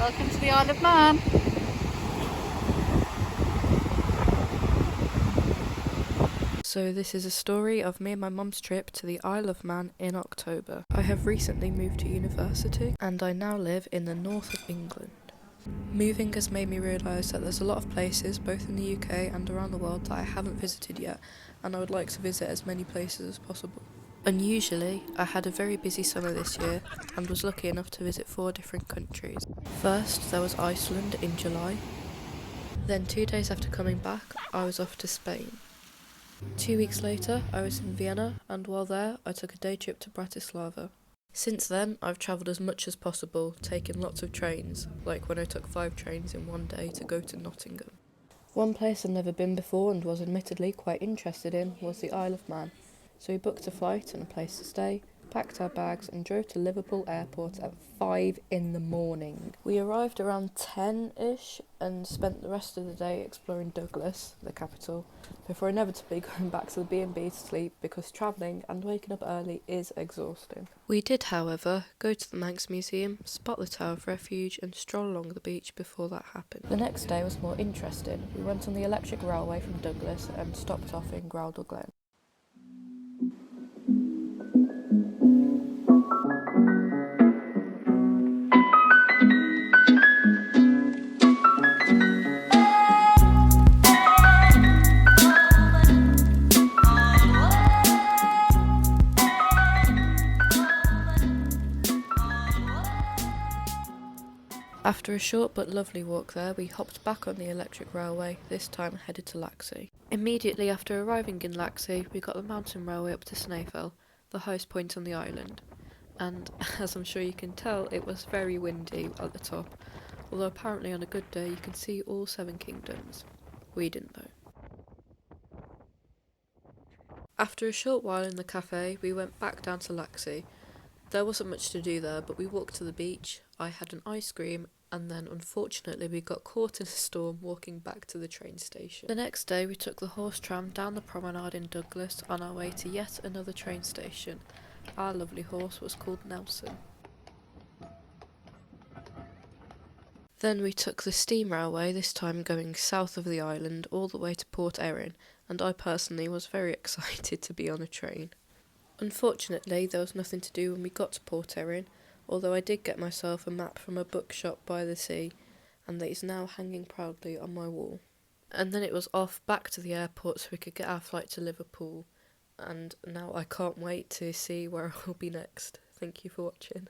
Welcome to the Isle of Man. So this is a story of me and my mum's trip to the Isle of Man in October. I have recently moved to university and I now live in the north of England. Moving has made me realise that there's a lot of places, both in the UK and around the world, that I haven't visited yet, and I would like to visit as many places as possible. Unusually, I had a very busy summer this year and was lucky enough to visit 4 different countries. First, there was Iceland in July. Then 2 days after coming back, I was off to Spain. 2 weeks later, I was in Vienna, and while there, I took a day trip to Bratislava. Since then, I've travelled as much as possible, taking lots of trains, like when I took 5 trains in one day to go to Nottingham. One place I'd never been before and was admittedly quite interested in was the Isle of Man, so we booked a flight and a place to stay, packed our bags and drove to Liverpool Airport at 5 in the morning. We arrived around 10ish and spent the rest of the day exploring Douglas, the capital, before inevitably going back to the B&B to sleep because travelling and waking up early is exhausting. We did, however, go to the Manx Museum, spot the Tower of Refuge and stroll along the beach before that happened. The next day was more interesting. We went on the electric railway from Douglas and stopped off in Growdle Glen. After a short but lovely walk there, we hopped back on the electric railway, this time headed to Laxey. Immediately after arriving in Laxey, we got the mountain railway up to Snaefell, the highest point on the island. And, as I'm sure you can tell, it was very windy at the top, although apparently on a good day you can see all 7 kingdoms. We didn't though. After a short while in the cafe, we went back down to Laxey. There wasn't much to do there, but we walked to the beach, I had an ice cream, and then unfortunately we got caught in a storm walking back to the train station. The next day we took the horse tram down the promenade in Douglas on our way to yet another train station. Our lovely horse was called Nelson. Then we took the steam railway, this time going south of the island all the way to Port Erin, and I personally was very excited to be on a train. Unfortunately, there was nothing to do when we got to Port Erin, although I did get myself a map from a bookshop by the sea, and that is now hanging proudly on my wall. And then it was off back to the airport so we could get our flight to Liverpool, and now I can't wait to see where I will be next. Thank you for watching.